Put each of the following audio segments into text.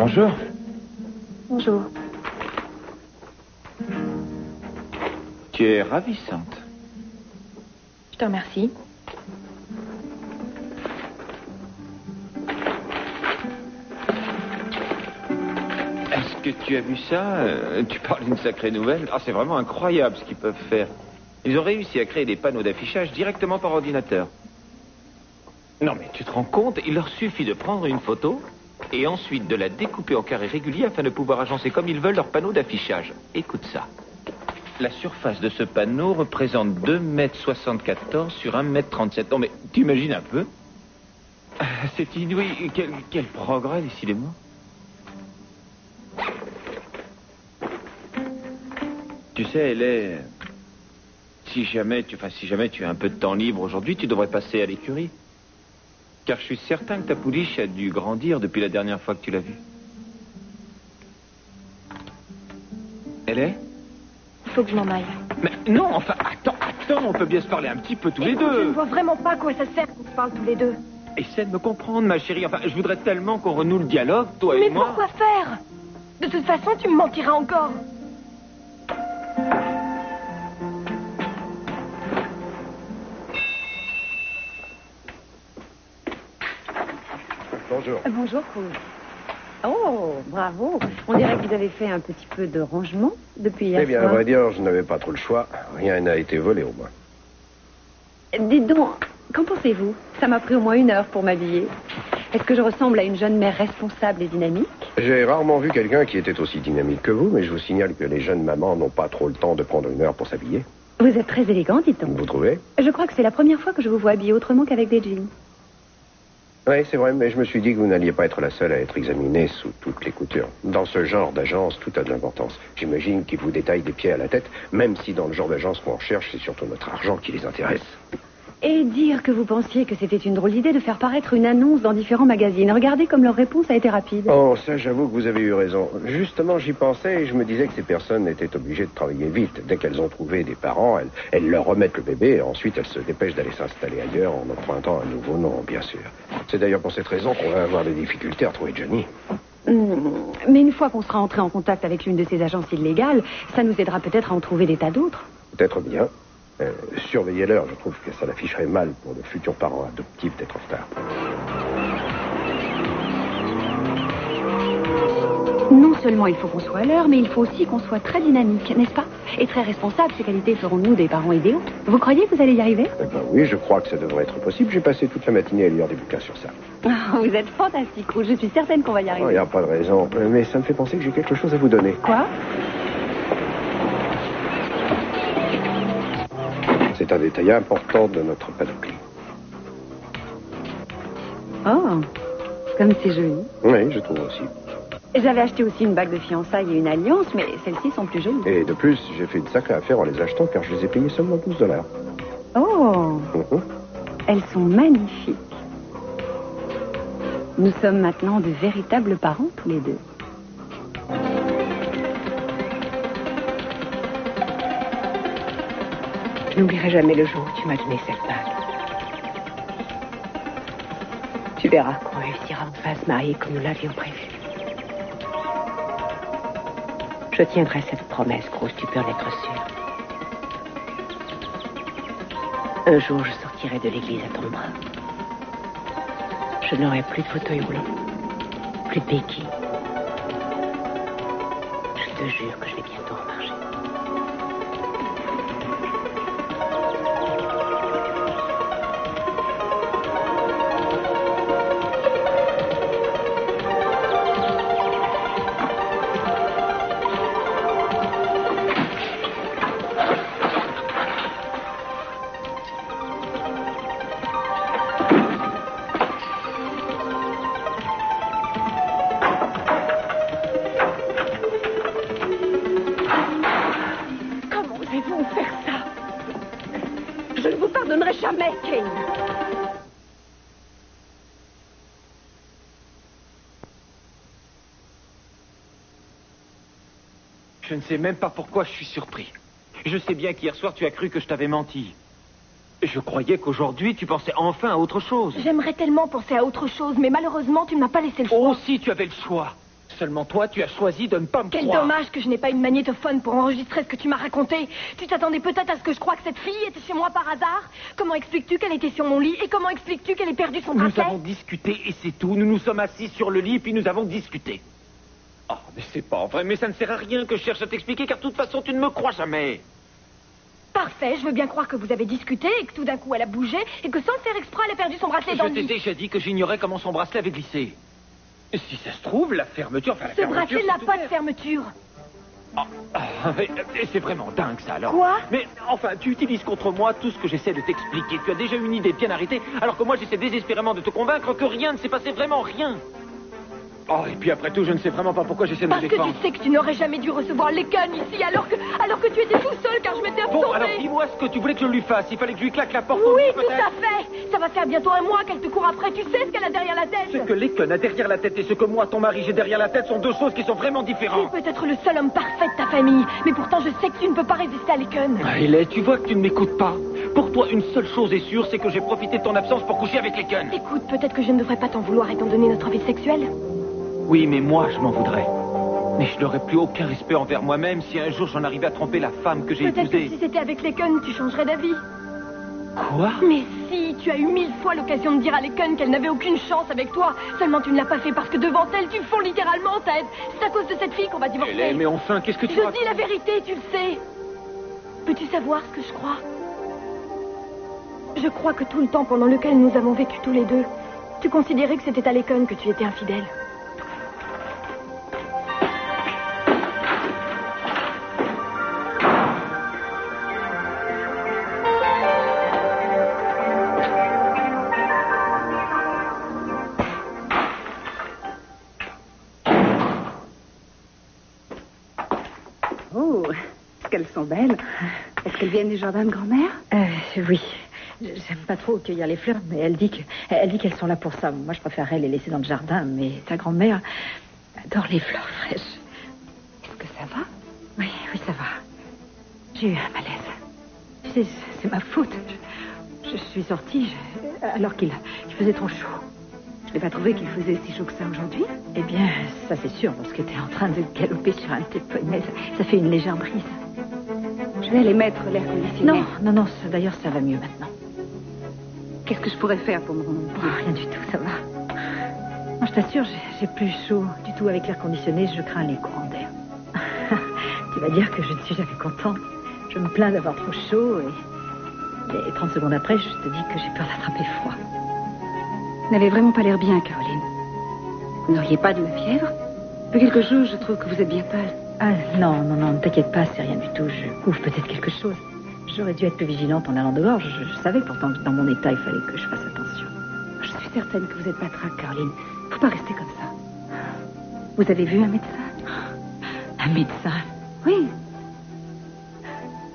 Bonjour. Bonjour. Tu es ravissante. Je te remercie. Est-ce que tu as vu ça? Tu parles d'une sacrée nouvelle. Ah, c'est vraiment incroyable ce qu'ils peuvent faire. Ils ont réussi à créer des panneaux d'affichage directement par ordinateur. Non, mais tu te rends compte? Il leur suffit de prendre une photo et ensuite de la découper en carrés réguliers afin de pouvoir agencer comme ils veulent leur panneau d'affichage. Écoute ça. La surface de ce panneau représente 2,74 m sur 1,37 m. Non, mais t'imagines un peu? C'est inouï. Quel progrès, décidément. Tu sais, elle est... Si jamais tu as un peu de temps libre aujourd'hui, tu devrais passer à l'écurie. Car je suis certain que ta pouliche a dû grandir depuis la dernière fois que tu l'as vue. Elle est? Il faut que je m'en aille. Mais non, enfin, attends, on peut bien se parler un petit peu tous les Écoute, deux. je ne vois vraiment pas à quoi ça sert qu'on se parle tous les deux. Essaie de me comprendre, ma chérie. Enfin, je voudrais tellement qu'on renoue le dialogue, toi Mais et moi. pourquoi faire? De toute façon, tu me mentiras encore. Bonjour. Bonjour, Paul. Oh, bravo. On dirait que vous avez fait un petit peu de rangement depuis hier Eh bien, soir. à vrai dire, je n'avais pas trop le choix. Rien n'a été volé, au moins. Dites donc, qu'en pensez-vous? Ça m'a pris au moins 1 heure pour m'habiller. Est-ce que je ressemble à une jeune mère responsable et dynamique? J'ai rarement vu quelqu'un qui était aussi dynamique que vous, mais je vous signale que les jeunes mamans n'ont pas trop le temps de prendre 1 heure pour s'habiller. Vous êtes très élégant, dites-on. Vous trouvez? Je crois que c'est la première fois que je vous vois habillé autrement qu'avec des jeans. Oui, c'est vrai, mais je me suis dit que vous n'alliez pas être la seule à être examinée sous toutes les coutures. Dans ce genre d'agence, tout a de l'importance. J'imagine qu'ils vous détaillent des pieds à la tête, même si dans le genre d'agence qu'on recherche, c'est surtout notre argent qui les intéresse. Et dire que vous pensiez que c'était une drôle d'idée de faire paraître une annonce dans différents magazines. Regardez comme leur réponse a été rapide. Oh, ça, j'avoue que vous avez eu raison. Justement, j'y pensais et je me disais que ces personnes étaient obligées de travailler vite. Dès qu'elles ont trouvé des parents, elles leur remettent le bébé et ensuite elles se dépêchent d'aller s'installer ailleurs en empruntant un nouveau nom, bien sûr. C'est d'ailleurs pour cette raison qu'on va avoir des difficultés à trouver Johnny. Mais une fois qu'on sera entré en contact avec l'une de ces agences illégales, ça nous aidera peut-être à en trouver des tas d'autres. Peut-être bien. Surveillez-leur, je trouve que ça l'afficherait mal pour de futurs parents adoptifs d'être en retard. Non seulement il faut qu'on soit à l'heure, mais il faut aussi qu'on soit très dynamique, n'est-ce pas? Et très responsable, ces qualités feront de nous des parents idéaux. Vous croyez que vous allez y arriver? Eh ben oui, je crois que ça devrait être possible. J'ai passé toute la matinée à lire des bouquins sur ça. Vous êtes fantastique, Rouge. Je suis certaine qu'on va y Il arriver. n'y a pas de raison. Mais ça me fait penser que j'ai quelque chose à vous donner. Quoi? C'est un détail important de notre panoplie. Oh, comme c'est joli. Oui, je trouve aussi. J'avais acheté aussi une bague de fiançailles et une alliance, mais celles-ci sont plus jolies. Et de plus, j'ai fait une sacrée affaire en les achetant car je les ai payés seulement $12. Oh, elles sont magnifiques. Nous sommes maintenant de véritables parents tous les deux. Je n'oublierai jamais le jour où tu m'as donné cette bague. Tu verras qu'on réussira enfin à se marier comme nous l'avions prévu. Je tiendrai cette promesse, Grosse, tu peux en être sûr. Un jour, je sortirai de l'église à ton bras. Je n'aurai plus de fauteuil roulant, plus de béquilles. Je te jure que je vais bientôt remarcher. Jamais, Kane. Je ne sais même pas pourquoi je suis surpris. Je sais bien qu'hier soir, tu as cru que je t'avais menti. Je croyais qu'aujourd'hui, tu pensais enfin à autre chose. J'aimerais tellement penser à autre chose, mais malheureusement, tu ne m'as pas laissé le choix. Oh, si, tu avais le choix. Seulement toi, tu as choisi de ne pas me Quel croire. dommage que je n'ai pas une magnétophone pour enregistrer ce que tu m'as raconté. Tu t'attendais peut-être à ce que je croie que cette fille était chez moi par hasard. Comment expliques-tu qu'elle était sur mon lit? Et comment expliques-tu qu'elle ait perdu son Nous bracelet? avons discuté et c'est tout. Nous nous sommes assis sur le lit puis nous avons discuté. Oh, mais c'est pas vrai. Mais ça ne sert à rien que je cherche à t'expliquer car de toute façon, tu ne me crois jamais. Parfait, je veux bien croire que vous avez discuté et que tout d'un coup elle a bougé et que sans le faire exprès, elle a perdu son bracelet dans Je le t'ai lit. déjà dit que j'ignorais comment son bracelet avait glissé. Et si ça se trouve, la fermeture... Enfin, la Ce fermeture, bracelet n'a c'est pas de ouvert. fermeture. Et c'est vraiment dingue, ça, alors. Quoi? Mais, enfin, tu utilises contre moi tout ce que j'essaie de t'expliquer. Tu as déjà une idée bien arrêtée, alors que moi, j'essaie désespérément de te convaincre que rien ne s'est passé, vraiment rien. Oh, et puis après tout, je ne sais vraiment pas pourquoi j'essaie de me Parce que défendre. tu sais que tu n'aurais jamais dû recevoir l'Econ ici alors que tu étais tout seul car je m'étais absorbée. Bon, alors dis-moi ce que tu voulais que je lui fasse. Il fallait que je lui claque la porte au Oui, nez, tout peut-être. à fait. Ça va faire bientôt un mois qu'elle te court après. Tu sais ce qu'elle a derrière la tête. Ce que l'Econ a derrière la tête et ce que moi, ton mari, j'ai derrière la tête sont deux choses qui sont vraiment Tu différentes. peux être le seul homme parfait de ta famille, mais pourtant je sais que tu ne peux pas résister à l'Econ. Riley, tu vois que tu ne m'écoutes pas. Pour toi, une seule chose est sûre, c'est que j'ai profité de ton absence pour coucher avec l'Econ. Écoute, peut-être que je ne devrais pas t'en vouloir étant donné notre vie sexuelle. Oui, mais moi, je m'en voudrais. Mais je n'aurais plus aucun respect envers moi-même si un jour j'en arrivais à tromper la femme que j'ai Peut-être que épousée. si c'était avec l'Econ, tu changerais d'avis. Quoi? Mais si, tu as eu 1000 fois l'occasion de dire à l'Econ qu'elle n'avait aucune chance avec toi. Seulement tu ne l'as pas fait parce que devant elle, tu fonds littéralement tête. C'est à cause de cette fille qu'on va divorcer. Riley, mais enfin, qu'est-ce que tu Je racontes? dis la vérité, tu le sais. Peux-tu savoir ce que je crois? Je crois que tout le temps pendant lequel nous avons vécu tous les deux, tu considérais que c'était à l'Econ que tu étais infidèle. Oh, est-ce qu'elles sont belles? Est-ce qu'elles viennent du jardin de grand-mère? Oui. J'aime pas trop cueillir les fleurs, mais elle dit qu'elles sont là pour ça. Moi, je préférerais les laisser dans le jardin, mais ta grand-mère adore les fleurs fraîches. Est-ce que ça va? Oui, ça va. J'ai eu un malaise. Tu sais, c'est ma faute. Je suis sortie alors qu'il faisait trop chaud. Je n'ai pas trouvé qu'il faisait si chaud que ça aujourd'hui. Eh bien, ça c'est sûr, parce que t'es en train de galoper sur un de tes poneys. Ça fait une légère brise. Je vais aller mettre l'air conditionné. Non, d'ailleurs, ça va mieux maintenant. Qu'est-ce que je pourrais faire pour me remonter? Rien du tout, ça va. Non, je t'assure, j'ai plus chaud du tout avec l'air conditionné, je crains les courants d'air. Tu vas dire que je ne suis jamais contente. Je me plains d'avoir trop chaud et 30 secondes après, je te dis que j'ai peur d'attraper froid. Vous n'avez vraiment pas l'air bien, Caroline. Vous n'auriez pas de la fièvre? Depuis quelque chose, je trouve que vous êtes bien pâle. Ah, non, ne t'inquiète pas, c'est rien du tout. Je couvre peut-être quelque chose. J'aurais dû être plus vigilante en allant dehors. Je savais pourtant que dans mon état, il fallait que je fasse attention. Je suis certaine que vous êtes pas traque, Caroline. Faut pas rester comme ça. Vous avez vu un médecin? Un médecin? Oui.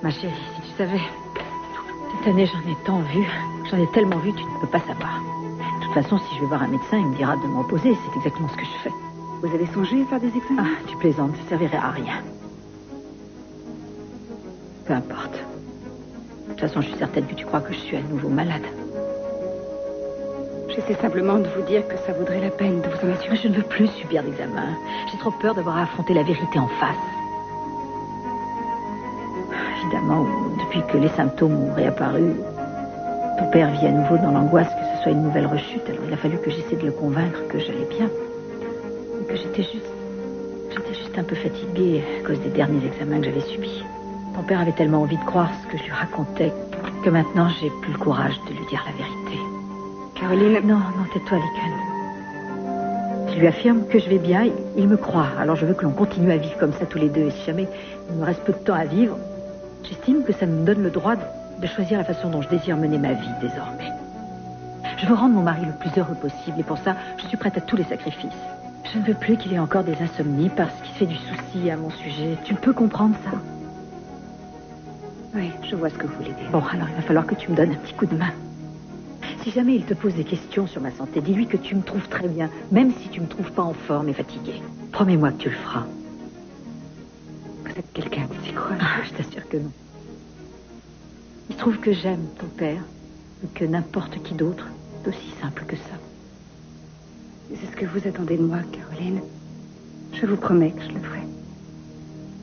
Ma chérie, si tu savais. Cette année, j'en ai tant vu. J'en ai tellement vu, tu ne peux pas savoir. De toute façon, si je vais voir un médecin, il me dira de me reposer. C'est exactement ce que je fais. Vous avez songé à faire des examens? Ah, tu plaisantes, ça servirait à rien. Peu importe. De toute façon, je suis certaine que tu crois que je suis à nouveau malade. J'essaie simplement de vous dire que ça vaudrait la peine de vous en assurer. Je ne veux plus subir d'examen. J'ai trop peur d'avoir à affronter la vérité en face. Évidemment, depuis que les symptômes ont réapparu, ton père vit à nouveau dans l'angoisse que ce soit une nouvelle rechute. Alors il a fallu que j'essaie de le convaincre que j'allais bien. Et que j'étais juste un peu fatiguée à cause des derniers examens que j'avais subis. Ton père avait tellement envie de croire ce que je lui racontais que maintenant j'ai plus le courage de lui dire la vérité. Caroline... Non, tais-toi, Licon. Je lui affirme que je vais bien, il me croit. Alors je veux que l'on continue à vivre comme ça tous les deux. Et si jamais il me reste peu de temps à vivre, j'estime que ça me donne le droit de choisir la façon dont je désire mener ma vie désormais. Je veux rendre mon mari le plus heureux possible et pour ça, je suis prête à tous les sacrifices. Je ne veux plus qu'il ait encore des insomnies parce qu'il se fait du souci à mon sujet. Tu peux comprendre ça? Oui, je vois ce que vous voulez dire. Bon, alors il va falloir que tu me donnes un petit coup de main. Si jamais il te pose des questions sur ma santé, dis-lui que tu me trouves très bien, même si tu me trouves pas en forme et fatiguée. Promets-moi que tu le feras. Vous êtes quelqu'un de si courageux. Ah, je t'assure que non. Il se trouve que j'aime ton père, et que n'importe qui d'autre, c'est aussi simple que ça. C'est ce que vous attendez de moi, Caroline. Je vous promets que je le ferai.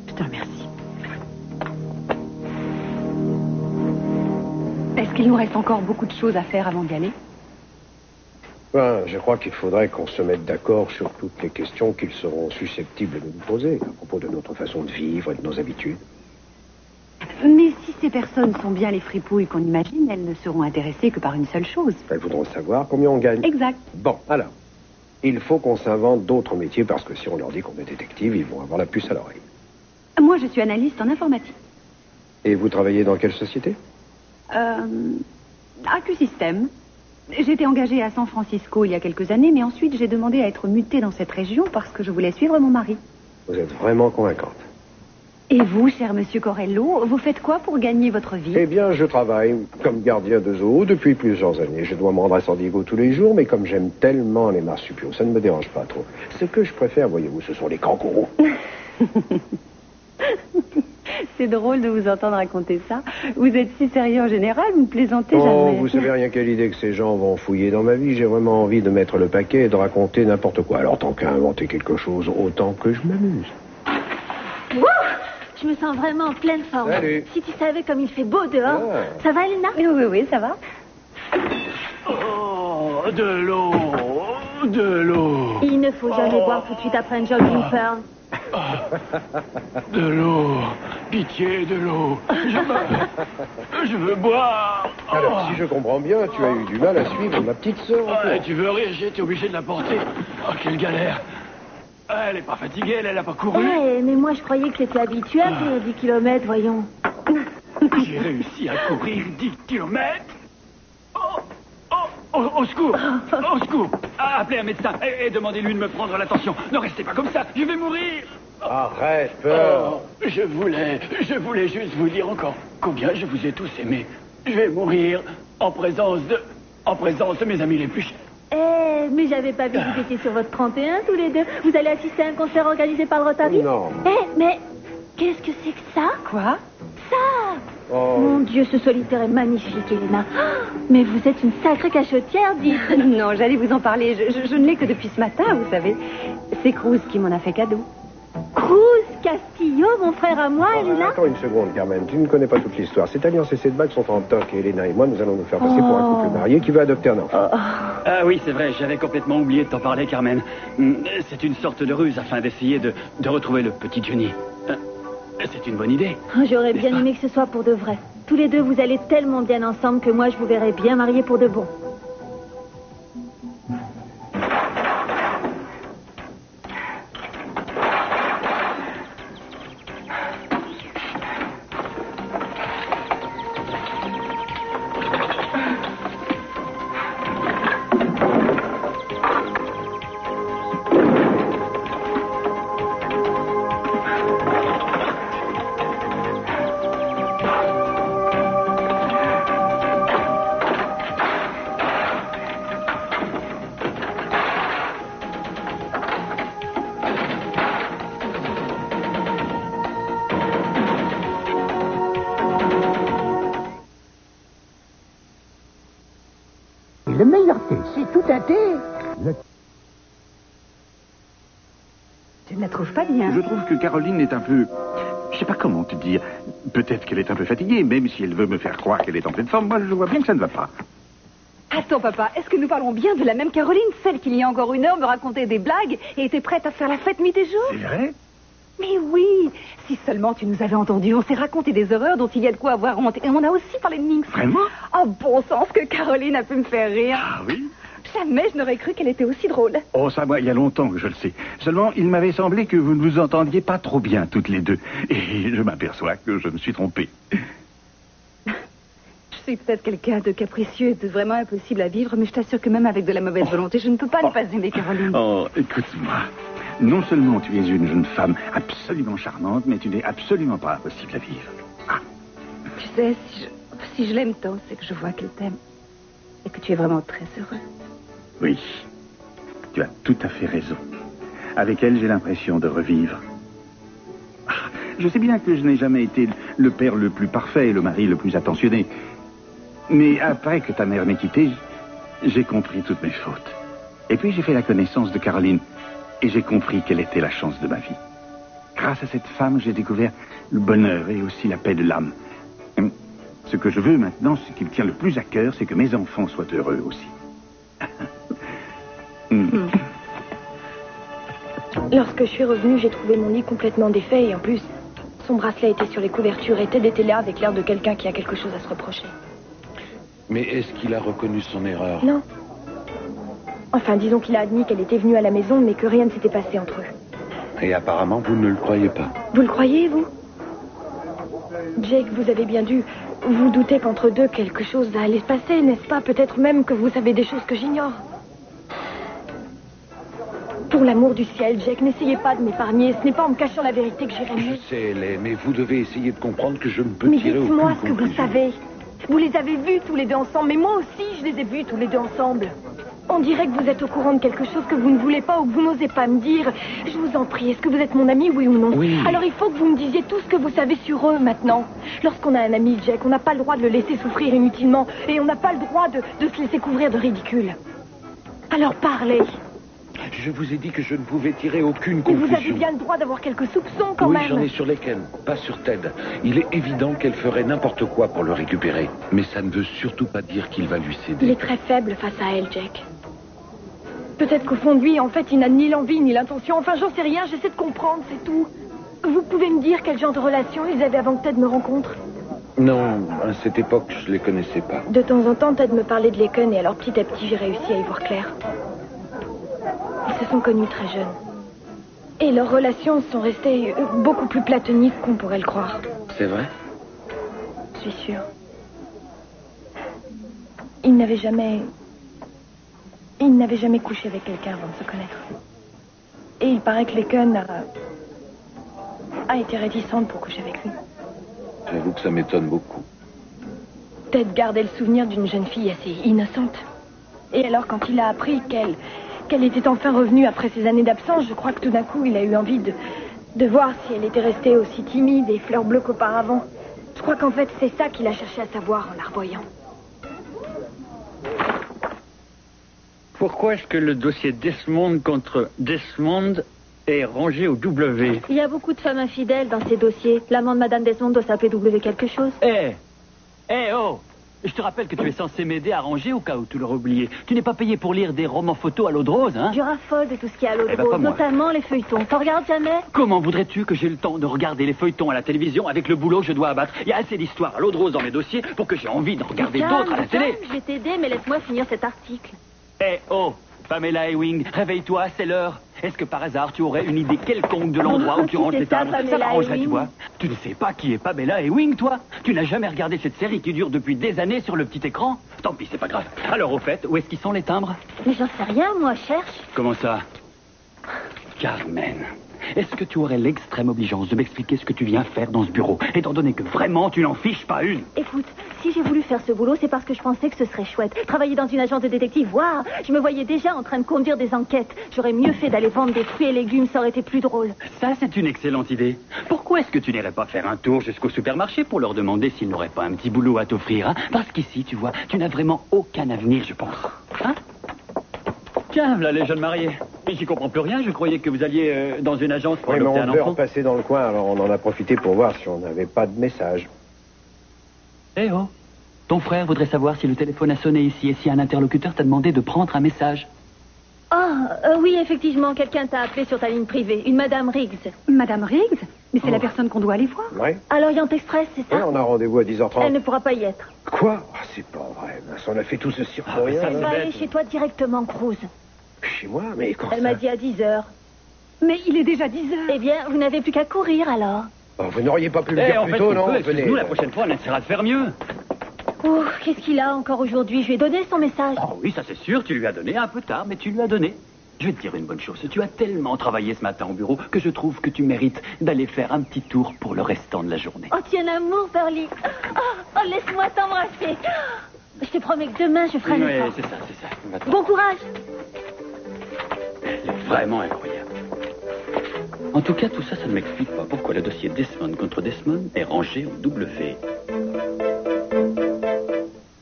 Je te remercie. Est-ce qu'il nous reste encore beaucoup de choses à faire avant d'y aller? Ben, je crois qu'il faudrait qu'on se mette d'accord sur toutes les questions qu'ils seront susceptibles de nous poser à propos de notre façon de vivre et de nos habitudes. Mais si ces personnes sont bien les fripouilles qu'on imagine, elles ne seront intéressées que par une seule chose. Elles voudront savoir combien on gagne. Exact. Bon, alors, il faut qu'on s'invente d'autres métiers parce que si on leur dit qu'on est détective, ils vont avoir la puce à l'oreille. Moi, je suis analyste en informatique. Et vous travaillez dans quelle société? AccuSystem. J'ai été engagée à San Francisco il y a quelques années, mais ensuite j'ai demandé à être mutée dans cette région parce que je voulais suivre mon mari. Vous êtes vraiment convaincante. Et vous, cher monsieur Corello, vous faites quoi pour gagner votre vie? Eh bien, je travaille comme gardien de zoo depuis plusieurs années. Je dois me rendre à San Diego tous les jours, mais comme j'aime tellement les marsupiaux, ça ne me dérange pas trop. Ce que je préfère, voyez-vous, ce sont les kangourous. C'est drôle de vous entendre raconter ça. Vous êtes si sérieux en général, vous ne plaisantez Oh, jamais. vous savez rien qu'à l'idée que ces gens vont fouiller dans ma vie. J'ai vraiment envie de mettre le paquet et de raconter n'importe quoi. Alors, tant qu'à inventer quelque chose, autant que je m'amuse. Wouh! Je me sens vraiment en pleine forme. Salut. Si tu savais comme il fait beau dehors. Ah. Ça va, Elena? Oui, ça va. Oh, de l'eau, de l'eau, Il ne faut jamais boire tout de suite après une jogging pearl. de l'eau, pitié de l'eau. Je veux boire. Alors, si je comprends bien, tu as eu du mal à suivre ma petite sœur. Ouais, tu veux rire, j'ai été obligé de la porter. Oh, quelle galère. Elle est pas fatiguée, elle a pas couru. Ouais, mais moi je croyais que t'étais habitué à courir 10 km, voyons. J'ai réussi à courir 10 kilomètres. Au secours, au secours. Appelez un médecin et demandez-lui de me prendre l'attention. Ne restez pas comme ça, je vais mourir. Arrête, peur. Je voulais juste vous dire encore combien je vous ai tous aimés. Je vais mourir en présence de mes amis les plus chers. Eh, mais j'avais pas vu que vous étiez sur votre 31 tous les deux. Vous allez assister à un concert organisé par le Rotary? Non. Eh, mais qu'est-ce que c'est que ça? Quoi? Ça! Oh. Mon Dieu, ce solitaire est magnifique, Elena. Oh, mais vous êtes une sacrée cachotière, dites. Non, j'allais vous en parler. Je ne l'ai que depuis ce matin, vous savez. C'est Cruz qui m'en a fait cadeau. Cruz Castillo, mon frère à moi, Elena. Attends une seconde, Carmen. Tu ne connais pas toute l'histoire. Cette alliance et cette bague sont en toc et Elena et moi, nous allons nous faire passer pour un couple marié qui veut adopter un enfant. Ah oui, c'est vrai, j'avais complètement oublié de t'en parler, Carmen. C'est une sorte de ruse afin d'essayer de retrouver le petit Johnny. C'est une bonne idée. Oh, j'aurais bien aimé que ce soit pour de vrai. Tous les deux, vous allez tellement bien ensemble que moi, je vous verrais bien mariés pour de bon. Le meilleur thé, c'est tout un thé. Tu ne la trouves pas bien? Je trouve que Caroline est un peu... Je sais pas comment te dire. Peut-être qu'elle est un peu fatiguée, même si elle veut me faire croire qu'elle est en pleine forme. Moi, je vois bien que ça ne va pas. Attends, papa, est-ce que nous parlons bien de la même Caroline, celle qui, il y a encore une heure, me racontait des blagues et était prête à faire la fête nuit et jour? C'est vrai? Mais oui, si seulement tu nous avais entendus, on s'est raconté des horreurs dont il y a de quoi avoir honte. Et on a aussi parlé de Minx. Vraiment? Oh, bon sens que Caroline a pu me faire rire. Ah oui? Jamais je n'aurais cru qu'elle était aussi drôle. Oh, ça, moi, il y a longtemps que je le sais. Seulement, il m'avait semblé que vous ne vous entendiez pas trop bien, toutes les deux. Et je m'aperçois que je me suis trompé. Je suis peut-être quelqu'un de capricieux et de vraiment impossible à vivre, mais je t'assure que même avec de la mauvaise volonté, je ne peux pas ne pas aimer Caroline. Oh, écoute-moi. Non seulement tu es une jeune femme absolument charmante, mais tu n'es absolument pas impossible à vivre. Ah. Tu sais, si je l'aime tant, c'est que je vois qu'elle t'aime. Et que tu es vraiment très heureux. Oui, tu as tout à fait raison. Avec elle, j'ai l'impression de revivre. Ah, je sais bien que je n'ai jamais été le père le plus parfait et le mari le plus attentionné. Mais après que ta mère m'ait quitté, j'ai compris toutes mes fautes. Et puis j'ai fait la connaissance de Caroline. Et j'ai compris quelle était la chance de ma vie. Grâce à cette femme, j'ai découvert le bonheur et aussi la paix de l'âme. Ce que je veux maintenant, ce qui me tient le plus à cœur, c'est que mes enfants soient heureux aussi. Lorsque je suis revenue, j'ai trouvé mon lit complètement défait et en plus, son bracelet était sur les couvertures et Ted était là avec l'air de quelqu'un qui a quelque chose à se reprocher. Mais est-ce qu'il a reconnu son erreur? Non. Enfin, disons qu'il a admis qu'elle était venue à la maison, mais que rien ne s'était passé entre eux. Et apparemment, vous ne le croyez pas. Vous le croyez, vous? Jake, vous avez bien dû vous douter qu'entre deux, quelque chose allait se passer, n'est-ce pas? Peut-être même que vous savez des choses que j'ignore. Pour l'amour du ciel, Jake, n'essayez pas de m'épargner. Ce n'est pas en me cachant la vérité que j'irai mieux. Je sais, Hélène, mais vous devez essayer de comprendre que je ne peux mais tirer aucune dites-moi ce que conclusion. vous savez. Vous les avez vus tous les deux ensemble, mais moi aussi, je les ai vus tous les deux ensemble. On dirait que vous êtes au courant de quelque chose que vous ne voulez pas ou que vous n'osez pas me dire. Je vous en prie, est-ce que vous êtes mon ami, oui ou non? Oui. Alors il faut que vous me disiez tout ce que vous savez sur eux maintenant. Lorsqu'on a un ami, Jack, on n'a pas le droit de le laisser souffrir inutilement et on n'a pas le droit de se laisser couvrir de ridicule. Alors parlez. Je vous ai dit que je ne pouvais tirer aucune Et conclusion. vous avez bien le droit d'avoir quelques soupçons quand oui, même. j'en ai sur lesquels, pas sur Ted. Il est évident qu'elle ferait n'importe quoi pour le récupérer. Mais ça ne veut surtout pas dire qu'il va lui céder. Il est très faible face à elle, Jack. Peut-être qu'au fond de lui, en fait, il n'a ni l'envie ni l'intention. Enfin, j'en sais rien, j'essaie de comprendre, c'est tout. Vous pouvez me dire quel genre de relation ils avaient avant que Ted me rencontre? Non, à cette époque, je les connaissais pas. De temps en temps, Ted me parlait de Laken et alors petit à petit, j'ai réussi à y voir clair. Ils se sont connus très jeunes. Et leurs relations sont restées beaucoup plus platoniques qu'on pourrait le croire. C'est vrai? Je suis sûre. Ils n'avaient jamais couché avec quelqu'un avant de se connaître. Et il paraît que Laken a été réticente pour coucher avec lui. J'avoue que ça m'étonne beaucoup. Ted gardait le souvenir d'une jeune fille assez innocente. Et alors, quand il a appris qu'elle était enfin revenue après ces années d'absence, je crois que tout d'un coup, il a eu envie de voir si elle était restée aussi timide et fleur bleue qu'auparavant. Je crois qu'en fait, c'est ça qu'il a cherché à savoir en la revoyant. Pourquoi est-ce que le dossier Desmond contre Desmond est rangé au W? Il y a beaucoup de femmes infidèles dans ces dossiers. L'amant de Madame Desmond doit s'appeler W quelque chose. Oh! Je te rappelle que tu es censé m'aider à ranger au cas où tu l'aurais oublié. Tu n'es pas payé pour lire des romans photos à l'eau de rose, hein? Je raffole de tout ce qu'il y a à l'eau Eh de ben, rose, pas moi. notamment les feuilletons. T'en regardes jamais? Comment voudrais-tu que j'ai le temps de regarder les feuilletons à la télévision avec le boulot que je dois abattre? Il y a assez d'histoires à l'eau de rose dans mes dossiers pour que j'ai envie d'en regarder d'autres à la télé. Je vais t'aider, mais laisse-moi finir cet article. Pamela Ewing, réveille-toi, c'est l'heure. Est-ce que par hasard tu aurais une idée quelconque de l'endroit où tu ranges les tables? Ça m'arrangerait, tu vois. Tu ne sais pas qui est Pamela Ewing, toi? Tu n'as jamais regardé cette série qui dure depuis des années sur le petit écran? Tant pis, c'est pas grave. Alors au fait, où est-ce qu'ils sont les timbres? Mais j'en sais rien, moi, cherche. Comment ça? Carmen, est-ce que tu aurais l'extrême obligeance de m'expliquer ce que tu viens faire dans ce bureau, étant donné que vraiment tu n'en fiches pas une? Écoute, si j'ai voulu faire ce boulot, c'est parce que je pensais que ce serait chouette. Travailler dans une agence de détective, waouh! Je me voyais déjà en train de conduire des enquêtes. J'aurais mieux fait d'aller vendre des fruits et légumes, ça aurait été plus drôle. Ça, c'est une excellente idée. Pourquoi est-ce que tu n'irais pas faire un tour jusqu'au supermarché pour leur demander s'ils n'auraient pas un petit boulot à t'offrir, hein? Parce qu'ici, tu vois, tu n'as vraiment aucun avenir, je pense. Hein? Tiens, voilà les jeunes mariés. Mais j'y comprends plus rien, je croyais que vous alliez dans une agence pour Oui, mais adopter on un devait enfant. repasser dans le coin, alors on en a profité pour voir si on n'avait pas de message. Ton frère voudrait savoir si le téléphone a sonné ici et si un interlocuteur t'a demandé de prendre un message. Oui, effectivement, quelqu'un t'a appelé sur ta ligne privée. Une Madame Riggs. Madame Riggs? Mais c'est la personne qu'on doit aller voir. Oui. À l'Orient Express, c'est ça? Oui, on a rendez-vous à 10h30. Elle ne pourra pas y être. Quoi? C'est pas vrai. Mince, on a fait tout ce cirque pour rien. Elle va aller chez toi directement, Cruz. Chez moi? Mais quand Elle m'a dit à 10h. Mais il est déjà 10h. Eh bien, vous n'avez plus qu'à courir, alors. Vous n'auriez pas pu le dire en plus fait, tôt, on non? peut, excuse-nous, la prochaine fois, on essaiera de faire mieux. Oh, qu'est-ce qu'il a encore aujourd'hui? Je lui ai donné son message. Oh oui, ça c'est sûr, tu lui as donné un peu tard, mais tu lui as donné. Je vais te dire une bonne chose, tu as tellement travaillé ce matin au bureau que je trouve que tu mérites d'aller faire un petit tour pour le restant de la journée. Oh, tu es un amour, Pearly. Oh, laisse-moi t'embrasser. Je te promets que demain, je ferai un Oui, effort. c'est ça, c'est ça. Va-t'en. Bon courage. Elle est vraiment incroyable. En tout cas, tout ça, ça ne m'explique pas pourquoi le dossier Desmond contre Desmond est rangé au W.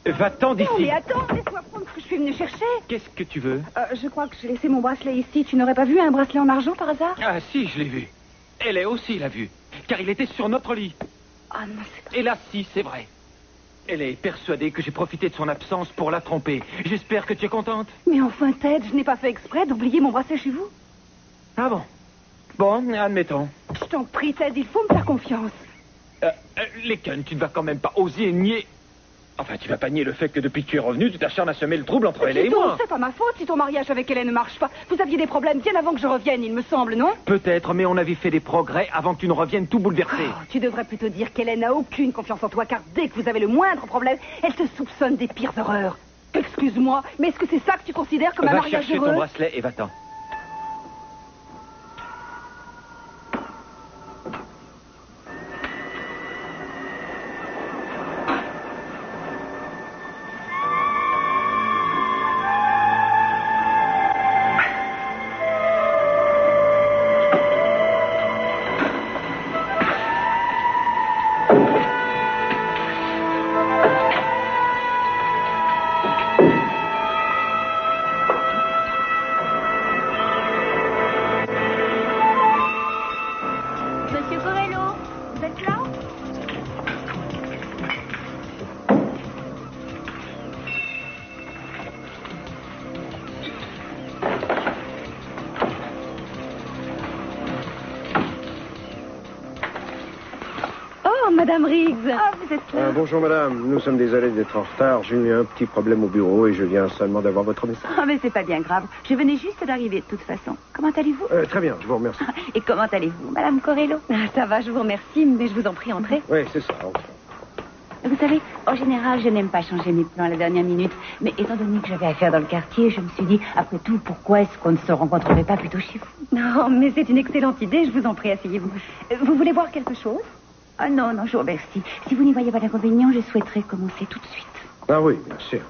Va-t'en Non, d'ici. mais attends, laisse-moi prendre ce que je fais venir venue chercher. Qu'est-ce que tu veux? Je crois que j'ai laissé mon bracelet ici. Tu n'aurais pas vu un bracelet en argent par hasard? Ah si, je l'ai vu. Elle est aussi l'a vu. Car il était sur notre lit. Ah non, c'est pas... Et là, si, c'est vrai. Elle est persuadée que j'ai profité de son absence pour la tromper. J'espère que tu es contente. Mais enfin, Ted, je n'ai pas fait exprès d'oublier mon bracelet chez vous. Ah bon? Bon, admettons. Je t'en prie, Ted, il faut me faire confiance. Ken, tu ne vas quand même pas oser nier... Enfin, tu vas pas nier le fait que depuis que tu es revenu, tu t'acharnes à semer le trouble entre elle et moi. C'est pas ma faute si ton mariage avec Hélène ne marche pas. Vous aviez des problèmes bien avant que je revienne, il me semble, non? Peut-être, mais on avait fait des progrès avant que tu ne reviennes tout bouleversé. Oh, tu devrais plutôt dire qu'Hélène n'a aucune confiance en toi, car dès que vous avez le moindre problème, elle te soupçonne des pires horreurs. Excuse-moi, mais est-ce que c'est ça que tu considères comme un mariage Va chercher heureux? ton bracelet et va-t'en. Monsieur Corello, vous êtes là? Oh, Madame Riggs. Ah, vous êtes là. Bonjour madame, nous sommes désolés d'être en retard. J'ai eu un petit problème au bureau et je viens seulement d'avoir votre message. Ah, mais c'est pas bien grave. Je venais juste d'arriver de toute façon. Comment allez-vous? Très bien, je vous remercie. Et comment allez-vous, Madame Corello? Ça va, je vous remercie, mais je vous en prie, entrez. Oui, c'est ça. Vous savez, en général, je n'aime pas changer mes plans à la dernière minute. Mais étant donné que j'avais affaire dans le quartier, je me suis dit, après tout, pourquoi est-ce qu'on ne se rencontrerait pas plutôt chez vous? Non, mais c'est une excellente idée, je vous en prie, asseyez-vous. Vous voulez voir quelque chose? Ah non, je vous remercie. Si vous n'y voyez pas d'inconvénient, je souhaiterais commencer tout de suite. Ah oui, bien sûr.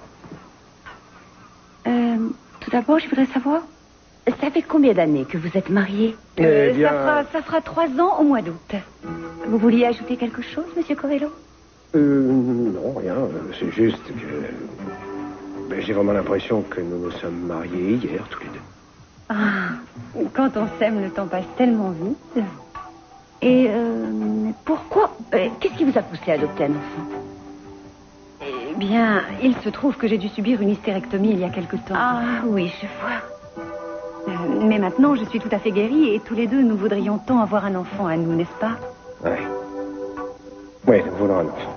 Tout d'abord, je voudrais savoir, ça fait combien d'années que vous êtes mariés? Eh bien... Ça fera 3 ans au mois d'août. Vous vouliez ajouter quelque chose, Monsieur Corello? Non, rien. C'est juste que... j'ai vraiment l'impression que nous nous sommes mariés hier, tous les deux. Ah, quand on s'aime, le temps passe tellement vite. Et pourquoi... Qu'est-ce qui vous a poussé à adopter un enfant? Eh bien, il se trouve que j'ai dû subir une hystérectomie il y a quelque temps. Ah oui, je vois. Mais maintenant, je suis tout à fait guérie et tous les deux, nous voudrions tant avoir un enfant à nous, n'est-ce pas? Oui. Oui, nous voulons un enfant.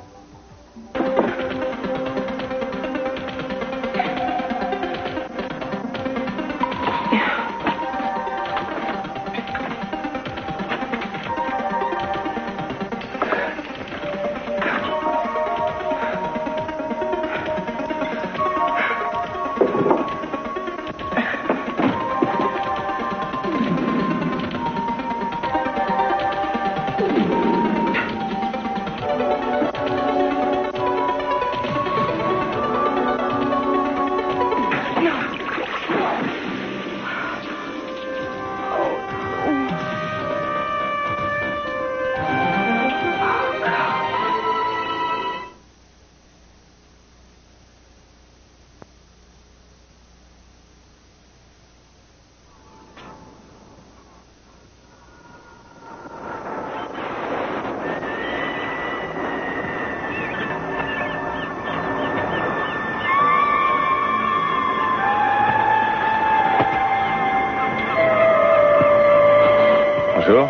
Bonjour.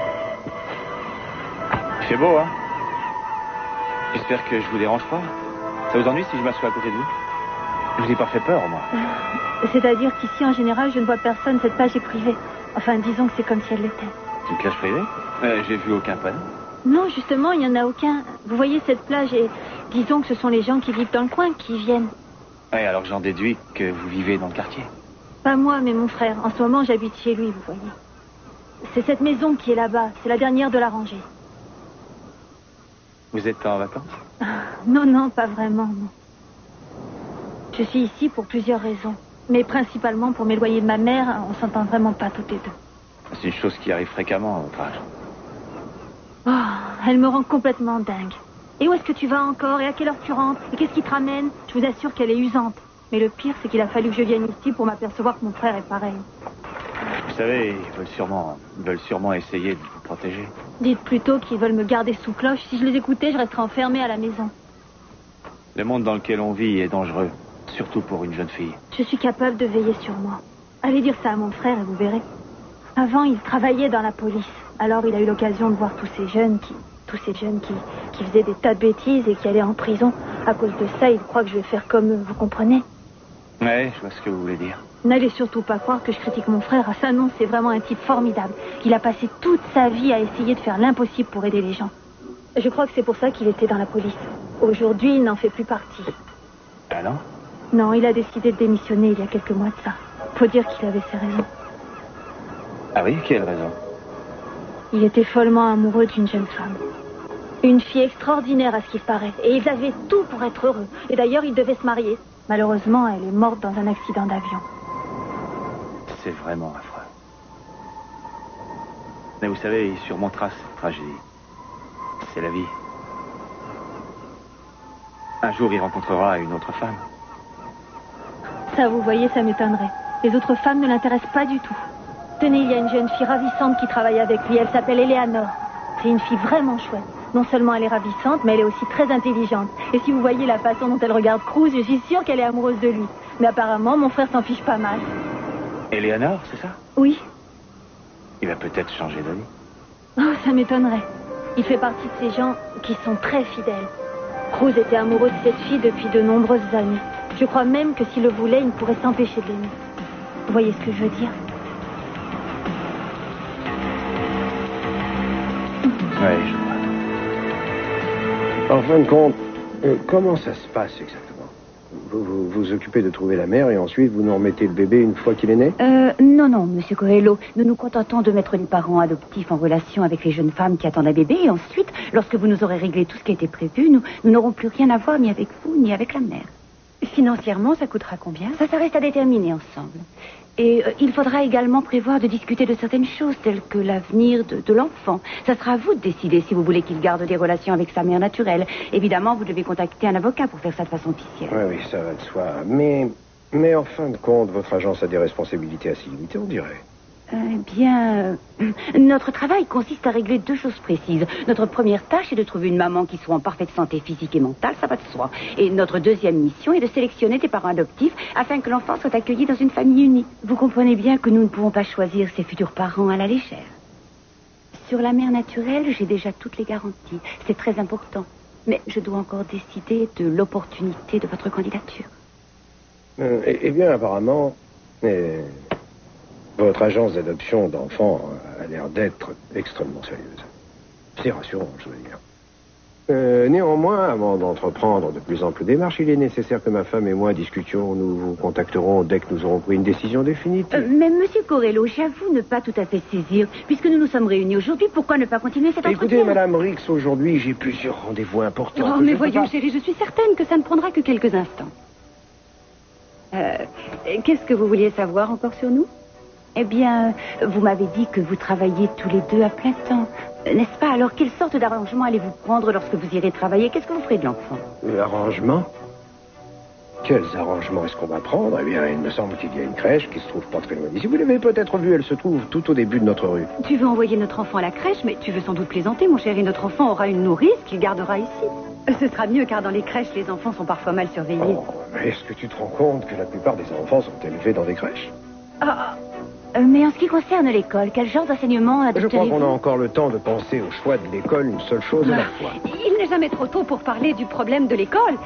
Il fait beau, hein? J'espère que je vous dérange pas. Ça vous ennuie si je m'assois à côté de vous? Je vous ai pas fait peur, moi. C'est-à-dire qu'ici, en général, je ne vois personne. Cette plage est privée. Enfin, disons que c'est comme si elle l'était. C'est une plage privée? J'ai vu aucun panneau. Non, justement, il n'y en a aucun. Vous voyez cette plage et disons que ce sont les gens qui vivent dans le coin qui viennent. Oui, alors j'en déduis que vous vivez dans le quartier. Pas moi, mais mon frère. En ce moment, j'habite chez lui, vous voyez. C'est cette maison qui est là-bas. C'est la dernière de la rangée. Vous êtes en vacances? Non, pas vraiment, non. Je suis ici pour plusieurs raisons. Mais principalement pour m'éloigner de ma mère. On s'entend vraiment pas toutes les deux. C'est une chose qui arrive fréquemment à votre âge. Oh, elle me rend complètement dingue. Et où est-ce que tu vas encore? Et à quelle heure tu rentres? Et qu'est-ce qui te ramène? Je vous assure qu'elle est usante. Mais le pire, c'est qu'il a fallu que je vienne ici pour m'apercevoir que mon frère est pareil. Vous savez, ils veulent sûrement essayer de vous protéger. Dites plutôt qu'ils veulent me garder sous cloche. Si je les écoutais, je resterais enfermée à la maison. Le monde dans lequel on vit est dangereux, surtout pour une jeune fille. Je suis capable de veiller sur moi. Allez dire ça à mon frère et vous verrez. Avant, il travaillait dans la police. Alors, il a eu l'occasion de voir tous ces jeunes qui faisaient des tas de bêtises et qui allaient en prison. À cause de ça, il croit que je vais faire comme eux, vous comprenez? Ouais, je vois ce que vous voulez dire. N'allez surtout pas croire que je critique mon frère. Ça, non, c'est vraiment un type formidable. Il a passé toute sa vie à essayer de faire l'impossible pour aider les gens. Je crois que c'est pour ça qu'il était dans la police. Aujourd'hui, il n'en fait plus partie. Ah non? Non, il a décidé de démissionner il y a quelques mois de ça. Faut dire qu'il avait ses raisons. Ah oui, quelle raison? Il était follement amoureux d'une jeune femme. Une fille extraordinaire à ce qu'il paraît. Et ils avaient tout pour être heureux. Et d'ailleurs, ils devaient se marier. Malheureusement, elle est morte dans un accident d'avion. C'est vraiment affreux. Mais vous savez, il surmontera cette tragédie. C'est la vie. Un jour, il rencontrera une autre femme. Ça, vous voyez, ça m'étonnerait. Les autres femmes ne l'intéressent pas du tout. Tenez, il y a une jeune fille ravissante qui travaille avec lui. Elle s'appelle Eleanor. C'est une fille vraiment chouette. Non seulement elle est ravissante, mais elle est aussi très intelligente. Et si vous voyez la façon dont elle regarde Cruz, je suis sûre qu'elle est amoureuse de lui. Mais apparemment, mon frère s'en fiche pas mal. Eleanor, c'est ça? Oui. Il va peut-être changer d'avis. Oh, ça m'étonnerait. Il fait partie de ces gens qui sont très fidèles. Cruz était amoureux de cette fille depuis de nombreuses années. Je crois même que s'il le voulait, il ne pourrait s'empêcher de l'aimer. Vous voyez ce que je veux dire? Oui, je vois. En fin de compte, comment ça se passe exactement? Vous vous occupez de trouver la mère et ensuite vous nous remettez le bébé une fois qu'il est né? Non, monsieur Coelho. Nous nous contentons de mettre les parents adoptifs en relation avec les jeunes femmes qui attendent un bébé. Et ensuite, lorsque vous nous aurez réglé tout ce qui était prévu, nous n'aurons plus rien à voir ni avec vous, ni avec la mère. Financièrement, ça coûtera combien? Ça reste à déterminer ensemble. Et il faudra également prévoir de discuter de certaines choses, telles que l'avenir de l'enfant. Ça sera à vous de décider si vous voulez qu'il garde des relations avec sa mère naturelle. Évidemment, vous devez contacter un avocat pour faire ça de façon officielle. Oui, ça va de soi. Mais en fin de compte, votre agence a des responsabilités assez limitées, on dirait. Notre travail consiste à régler 2 choses précises. Notre première tâche est de trouver une maman qui soit en parfaite santé physique et mentale, ça va de soi. Et notre deuxième mission est de sélectionner des parents adoptifs afin que l'enfant soit accueilli dans une famille unie. Vous comprenez bien que nous ne pouvons pas choisir ses futurs parents à la légère. Sur la mère naturelle, j'ai déjà toutes les garanties. C'est très important. Mais je dois encore décider de l'opportunité de votre candidature. Eh bien, apparemment... Votre agence d'adoption d'enfants a l'air d'être extrêmement sérieuse. C'est rassurant, je veux dire. Néanmoins, avant d'entreprendre de plus amples démarches, il est nécessaire que ma femme et moi discutions. Nous vous contacterons dès que nous aurons pris une décision définitive. Mais monsieur Coelho, j'avoue ne pas tout à fait saisir. Puisque nous nous sommes réunis aujourd'hui, pourquoi ne pas continuer cet entretien? Écoutez, madame Rix, aujourd'hui, j'ai plusieurs rendez-vous importants. Oh, mais voyons, chérie, je suis certaine que ça ne prendra que quelques instants. Qu'est-ce que vous vouliez savoir encore sur nous? Eh bien, vous m'avez dit que vous travailliez tous les deux à plein temps. N'est-ce pas? Alors, quelle sorte d'arrangement allez-vous prendre lorsque vous irez travailler? Qu'est-ce que vous ferez de l'enfant? Arrangement? Quels arrangements est-ce qu'on va prendre? Eh bien, il me semble qu'il y a une crèche qui se trouve pas très loin d'ici. Vous l'avez peut-être vue, elle se trouve tout au début de notre rue. Tu veux envoyer notre enfant à la crèche, mais tu veux sans doute plaisanter, mon chéri. Notre enfant aura une nourrice qu'il gardera ici. Ce sera mieux, car dans les crèches, les enfants sont parfois mal surveillés. Oh, mais est-ce que tu te rends compte que la plupart des enfants sont élevés dans des crèches? Mais en ce qui concerne l'école, quel genre d'enseignement adopterez-vous? Je crois qu'on a encore le temps de penser au choix de l'école, une seule chose à la fois. Il n'est jamais trop tôt pour parler du problème de l'école.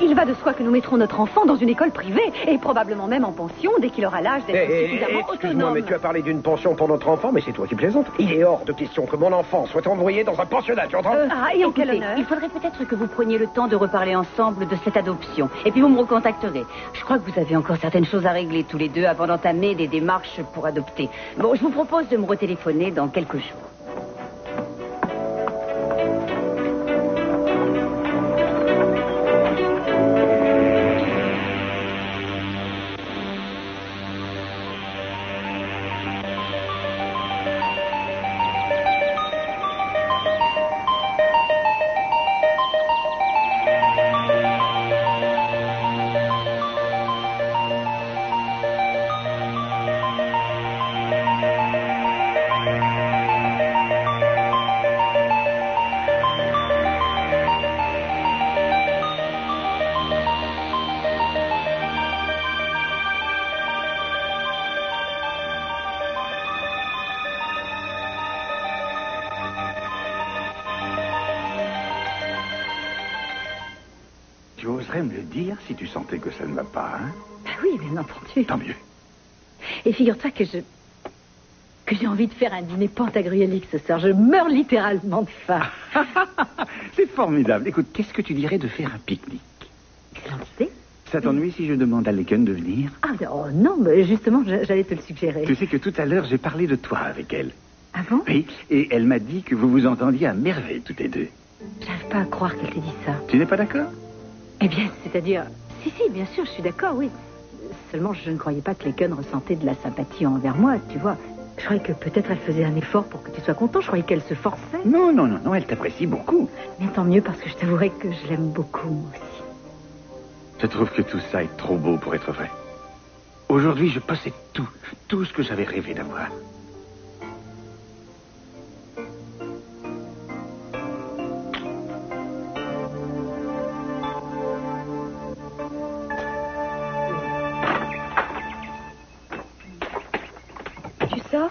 Il va de soi que nous mettrons notre enfant dans une école privée, et probablement même en pension, dès qu'il aura l'âge d'être suffisamment Excuse-moi, autonome. mais tu as parlé d'une pension pour notre enfant, mais c'est toi qui plaisantes. Il est hors de question que mon enfant soit envoyé dans un pensionnat, tu entends? Et en quel honneur? Il faudrait peut-être que vous preniez le temps de reparler ensemble de cette adoption. Et puis vous me recontacterez. Je crois que vous avez encore certaines choses à régler tous les deux avant d'entamer des démarches pour adopter. Bon, je vous propose de me retéléphoner dans quelques jours. viendrais me le dire si tu sentais que ça ne va pas, hein? Bah oui, bien entendu. Tant mieux. Et figure-toi que j'ai envie de faire un dîner pantagruélique ce soir. Je meurs littéralement de faim. C'est formidable. Écoute, qu'est-ce que tu dirais de faire un pique-nique? Excellente idée. Ça t'ennuie si je demande à Laken de venir? Ah non, mais justement, j'allais te le suggérer. Tu sais que tout à l'heure, j'ai parlé de toi avec elle. Ah bon? Oui, et elle m'a dit que vous vous entendiez à merveille toutes les deux. J'arrive pas à croire qu'elle t'ait dit ça. Tu n'es pas d'accord? Eh bien, c'est-à-dire... Si, bien sûr, je suis d'accord, oui. Seulement, je ne croyais pas que Laken ressentait de la sympathie envers moi, tu vois. Je croyais que peut-être elle faisait un effort pour que tu sois content. Je croyais qu'elle se forçait. Non, elle t'apprécie beaucoup. Mais tant mieux, parce que je t'avouerai que je l'aime beaucoup, moi aussi. Je trouve que tout ça est trop beau pour être vrai. Aujourd'hui, je possède tout ce que j'avais rêvé d'avoir. Tu sors?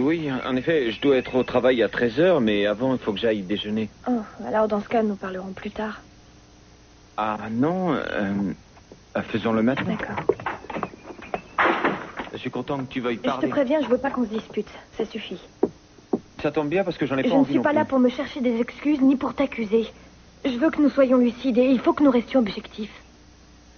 Oui, en effet, je dois être au travail à 13h, mais avant, il faut que j'aille déjeuner. Oh, alors dans ce cas, nous parlerons plus tard. Ah non, faisons-le maintenant. D'accord. Je suis content que tu veuilles Je parler. te préviens, je veux pas qu'on se dispute. Ça suffit. Ça tombe bien parce que j'en ai pas Je envie ne suis non pas là plus. pour me chercher des excuses ni pour t'accuser. Je veux que nous soyons lucides et il faut que nous restions objectifs.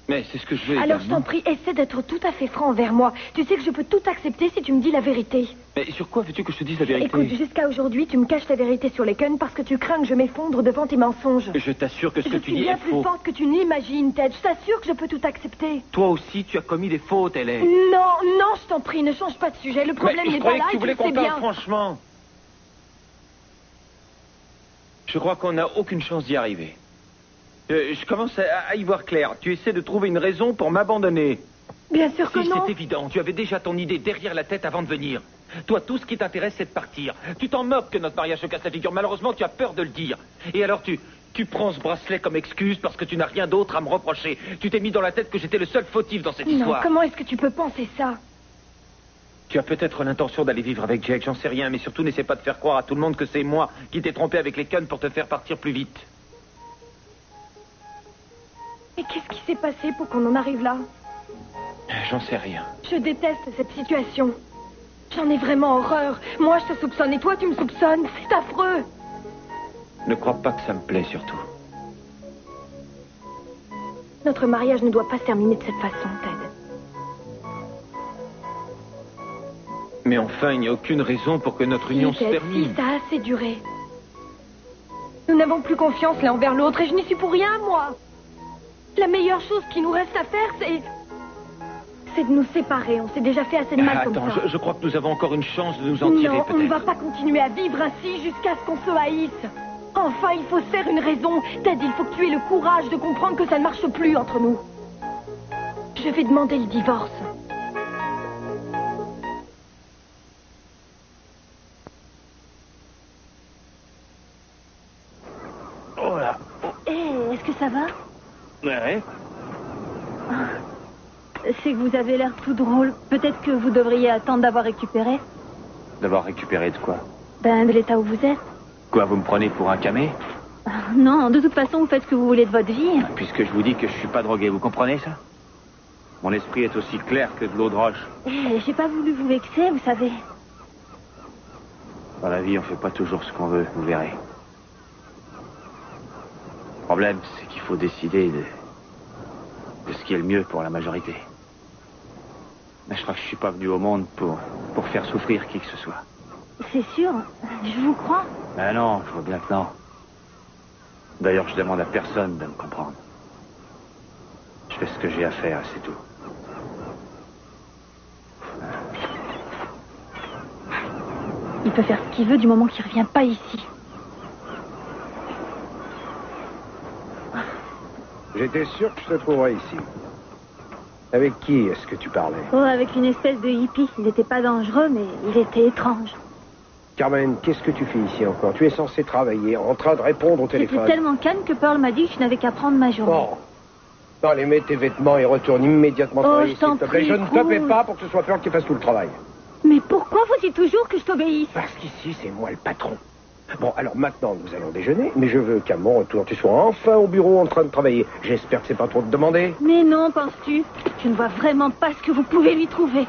Mais c'est ce que je veux Alors je également. t'en prie, essaie d'être tout à fait franc envers moi. Tu sais que je peux tout accepter si tu me dis la vérité. Mais sur quoi veux-tu que je te dise la vérité? Écoute, jusqu'à aujourd'hui, tu me caches la vérité sur Laken parce que tu crains que je m'effondre devant tes mensonges. Je t'assure que ce que Je tu suis dis bien est plus faux. forte que tu ne l'imagines, Ted. Je t'assure que je peux tout accepter. Toi aussi, tu as commis des fautes, Hélène. Non, je t'en prie, ne change pas de sujet. Le problème Mais je n'est pas croyais là que tu et tu voulais le qu'on sais parle bien. franchement. Je crois qu'on n'a aucune chance d'y arriver. Je commence à y voir clair. Tu essaies de trouver une raison pour m'abandonner. Bien sûr que Si, non. c'est évident. Tu avais déjà ton idée derrière la tête avant de venir. Toi, tout ce qui t'intéresse, c'est de partir. Tu t'en moques que notre mariage se casse la figure. Malheureusement, tu as peur de le dire. Et alors, tu prends ce bracelet comme excuse parce que tu n'as rien d'autre à me reprocher. Tu t'es mis dans la tête que j'étais le seul fautif dans cette Non, histoire. comment est-ce que tu peux penser ça? Tu as peut-être l'intention d'aller vivre avec Jake, j'en sais rien. Mais surtout, n'essaie pas de faire croire à tout le monde que c'est moi qui t'ai trompé avec les Laken pour te faire partir plus vite. Mais qu'est-ce qui s'est passé pour qu'on en arrive là? J'en sais rien. Je déteste cette situation. J'en ai vraiment horreur. Moi, je te soupçonne et toi, tu me soupçonnes. C'est affreux. Ne crois pas que ça me plaît, surtout. Notre mariage ne doit pas se terminer de cette façon, Ted. Mais enfin, il n'y a aucune raison pour que notre union se Ted, termine. si, ça a assez duré. Nous n'avons plus confiance l'un envers l'autre et je n'y suis pour rien, moi. La meilleure chose qui nous reste à faire, c'est de nous séparer. On s'est déjà fait assez de mal comme Attends, ça. je crois que nous avons encore une chance de nous en tirer, Non, on ne peut-être. va pas continuer à vivre ainsi jusqu'à ce qu'on se haïsse. Enfin, il faut se faire une raison. Ted, il faut que tu aies le courage de comprendre que ça ne marche plus entre nous. Je vais demander le divorce. Oh là. Hé, est-ce que ça va? Ouais. C'est que vous avez l'air tout drôle. Peut-être que vous devriez attendre d'avoir récupéré. D'avoir récupéré de quoi? Ben, de l'état où vous êtes. Quoi, vous me prenez pour un camé? Non, de toute façon, vous faites ce que vous voulez de votre vie. Puisque je vous dis que je suis pas drogué, vous comprenez ça? Mon esprit est aussi clair que de l'eau de roche. J'ai pas voulu vous vexer, vous savez. Dans la vie, on fait pas toujours ce qu'on veut, vous verrez. Le problème, c'est qu'il faut décider de ce qui est le mieux pour la majorité. Mais je crois que je suis pas venu au monde pour faire souffrir qui que ce soit. C'est sûr, je vous crois. Ben non, je vois bien que non. D'ailleurs, je demande à personne de me comprendre. Je fais ce que j'ai à faire, c'est tout. Il peut faire ce qu'il veut du moment qu'il revient pas ici. J'étais sûr que je te trouverais ici. Avec qui est-ce que tu parlais? Oh, avec une espèce de hippie. Il n'était pas dangereux, mais il était étrange. Carmen, qu'est-ce que tu fais ici encore? Tu es censé travailler, en train de répondre au C'était téléphone. tellement calme que Pearl m'a dit que je n'avais qu'à prendre ma journée. Bon. Allez, mets tes vêtements et retourne immédiatement travailler, je t'en s'il te plaît. prie, Je ne te paie Cruz. pas pour que ce soit Pearl qui fasse tout le travail. Mais pourquoi faut-il toujours que je t'obéisse? Parce qu'ici, c'est moi le patron. Bon, alors maintenant, nous allons déjeuner, mais je veux qu'à mon retour, tu sois enfin au bureau en train de travailler. J'espère que c'est pas trop te demander. Mais non, penses-tu? Je ne vois vraiment pas ce que vous pouvez lui trouver.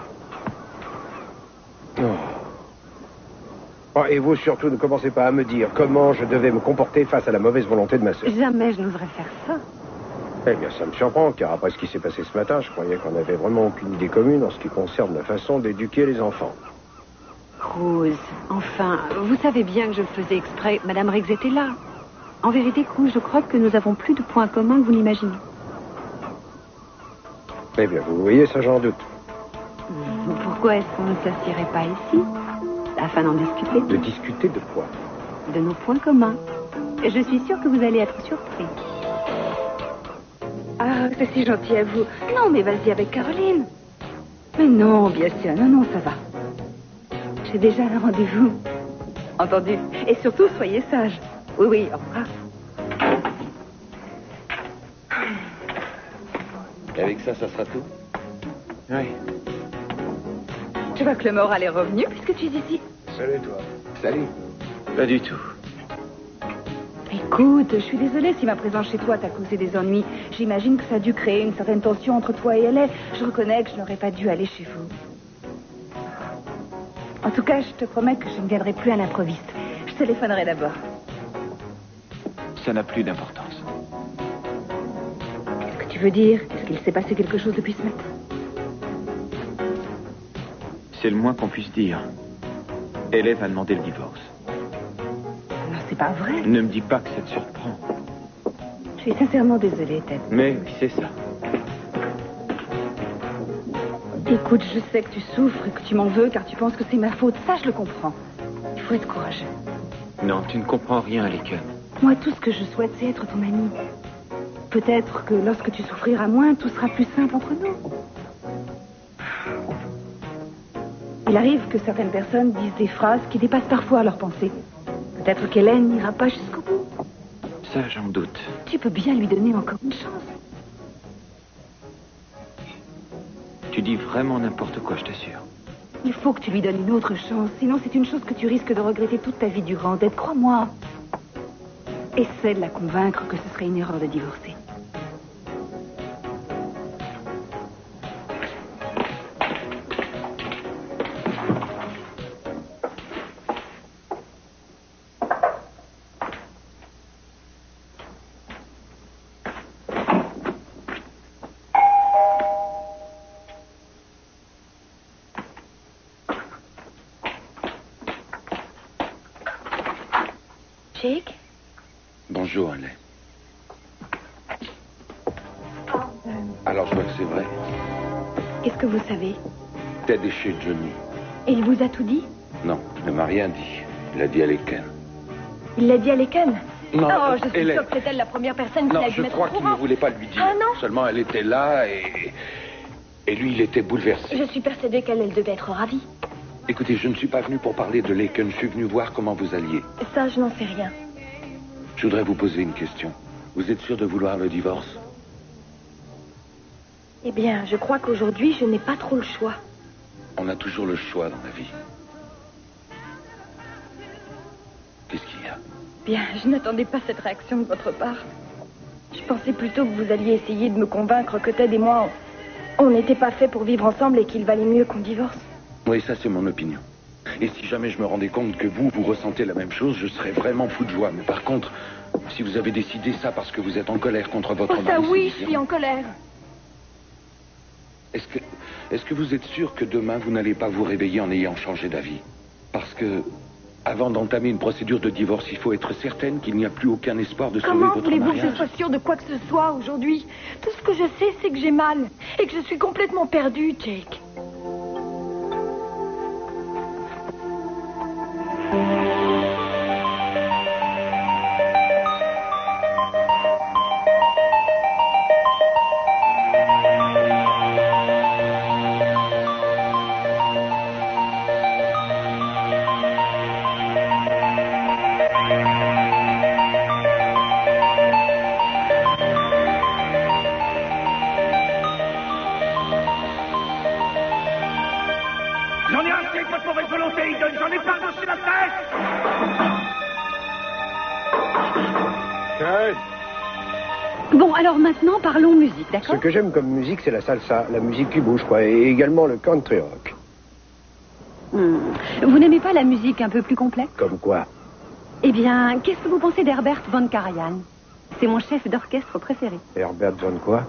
Oh, et vous, surtout, ne commencez pas à me dire comment je devais me comporter face à la mauvaise volonté de ma sœur. Jamais je n'oserais faire ça. Eh bien, ça me surprend, car après ce qui s'est passé ce matin, je croyais qu'on n'avait vraiment aucune idée commune en ce qui concerne la façon d'éduquer les enfants. Cruz, enfin, vous savez bien que je le faisais exprès. Madame Riggs était là. En vérité, Cruz, je crois que nous avons plus de points communs que vous n'imaginez. Eh bien, vous voyez, ça j'en doute. Pourquoi est-ce qu'on ne s'assierait pas ici, afin d'en discuter? De discuter de quoi? De nos points communs. Je suis sûre que vous allez être surpris. Ah, c'est si gentil à vous. Non, mais vas-y avec Caroline. Mais non, bien sûr. Non, ça va. J'ai déjà un rendez-vous. Entendu. Et surtout, soyez sages. Oui, au revoir. Et avec ça sera tout? Oui. Tu vois que le moral est revenu puisque tu es ici. Salut, toi. Salut. Pas du tout. Écoute, je suis désolée si ma présence chez toi t'a causé des ennuis. J'imagine que ça a dû créer une certaine tension entre toi et elle. Je reconnais que je n'aurais pas dû aller chez vous. En tout cas, je te promets que je ne viendrai plus à l'improviste. Je téléphonerai d'abord. Ça n'a plus d'importance. Qu'est-ce que tu veux dire? Est-ce qu'il s'est passé quelque chose depuis ce matin? C'est le moins qu'on puisse dire. Élève a demandé le divorce. Non, c'est pas vrai. Ne me dis pas que ça te surprend. Je suis sincèrement désolée, Ted. Mais oui, c'est ça. Écoute, je sais que tu souffres et que tu m'en veux car tu penses que c'est ma faute. Ça, je le comprends. Il faut être courageux. Non, tu ne comprends rien, Lincoln. Moi, tout ce que je souhaite, c'est être ton ami. Peut-être que lorsque tu souffriras moins, tout sera plus simple entre nous. Il arrive que certaines personnes disent des phrases qui dépassent parfois leurs pensées. Peut-être qu'Hélène n'ira pas jusqu'au bout. Ça, j'en doute. Tu peux bien lui donner encore une chance. Tu dis vraiment n'importe quoi, je t'assure. Il faut que tu lui donnes une autre chance. Sinon, c'est une chose que tu risques de regretter toute ta vie durant. Ted, crois-moi. Essaie de la convaincre que ce serait une erreur de divorcer. Jake? Bonjour, Hélène. Alors, je vois que c'est vrai. Qu'est-ce que vous savez? Ted est chez Johnny. Et il vous a tout dit? Non, il ne m'a rien dit. Il a dit à Lincoln. Il l'a dit à Lincoln? Non, oh, je suis Hélène. sûre que c'est elle la première personne qui Non, l'a dû je mettre crois au qu'il courant. ne voulait pas lui dire. Ah non? Seulement, elle était là et lui, il était bouleversé. Je suis persuadée qu'elle devait être ravie. Écoutez, je ne suis pas venu pour parler de Lincoln. Je suis venu voir comment vous alliez. Ça, je n'en sais rien. Je voudrais vous poser une question. Vous êtes sûr de vouloir le divorce? Eh bien, je crois qu'aujourd'hui, je n'ai pas trop le choix. On a toujours le choix dans la vie. Qu'est-ce qu'il y a? Bien, je n'attendais pas cette réaction de votre part. Je pensais plutôt que vous alliez essayer de me convaincre que Ted et moi, on n'était pas faits pour vivre ensemble et qu'il valait mieux qu'on divorce. Oui, ça c'est mon opinion. Et si jamais je me rendais compte que vous ressentez la même chose, je serais vraiment fou de joie. Mais par contre, si vous avez décidé ça parce que vous êtes en colère contre votre Oh, ça mari... oui, je suis en colère. Est-ce que vous êtes sûr que demain, vous n'allez pas vous réveiller en ayant changé d'avis? Parce que, avant d'entamer une procédure de divorce, il faut être certaine qu'il n'y a plus aucun espoir de sauver Comment votre voulez-vous que mariage. je sois sûre de quoi que ce soit aujourd'hui? Tout ce que je sais, c'est que j'ai mal. Et que je suis complètement perdue, Jake. Bon, alors maintenant, parlons musique, Ce d'accord? que j'aime comme musique, c'est la salsa, la musique qui bouge, quoi, et également le country rock. Vous n'aimez pas la musique un peu plus complexe? Comme quoi? Eh bien, qu'est-ce que vous pensez d'Herbert von Karajan? C'est mon chef d'orchestre préféré. Herbert von quoi?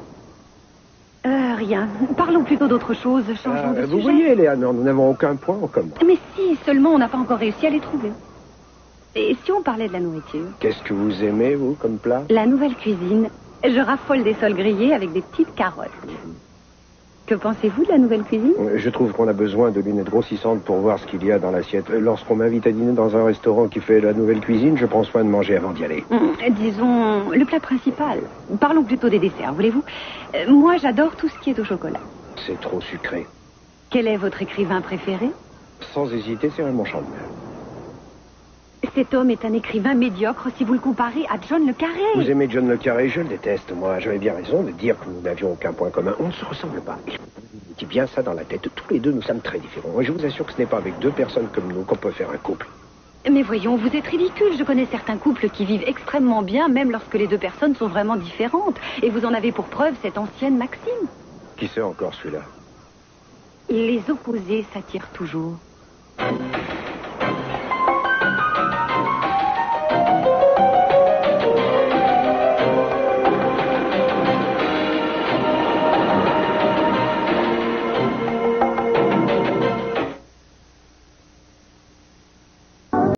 Rien. Parlons plutôt d'autre chose, changeons de Vous sujet. voyez, Léonore, nous n'avons aucun point en commun. Mais si, seulement on n'a pas encore réussi à les trouver. Et si on parlait de la nourriture? Qu'est-ce que vous aimez, vous, comme plat? La nouvelle cuisine. Je raffole des sols grillés avec des petites carottes. Que pensez-vous de la nouvelle cuisine? Je trouve qu'on a besoin de lunettes grossissantes pour voir ce qu'il y a dans l'assiette. Lorsqu'on m'invite à dîner dans un restaurant qui fait la nouvelle cuisine, je prends soin de manger avant d'y aller. Disons, le plat principal. Parlons plutôt des desserts, voulez-vous? Moi, j'adore tout ce qui est au chocolat. C'est trop sucré. Quel est votre écrivain préféré? Sans hésiter, c'est Raymond Chandler. Cet homme est un écrivain médiocre si vous le comparez à John le Carré. Vous aimez John le Carré? Je le déteste, moi. J'avais bien raison de dire que nous n'avions aucun point commun. On ne se ressemble pas. Mettez bien ça dans la tête. Tous les deux, nous sommes très différents. Et je vous assure que ce n'est pas avec deux personnes comme nous qu'on peut faire un couple. Mais voyons, vous êtes ridicule. Je connais certains couples qui vivent extrêmement bien, même lorsque les deux personnes sont vraiment différentes. Et vous en avez pour preuve cette ancienne maxime. Qui sait encore celui-là? Les opposés s'attirent toujours.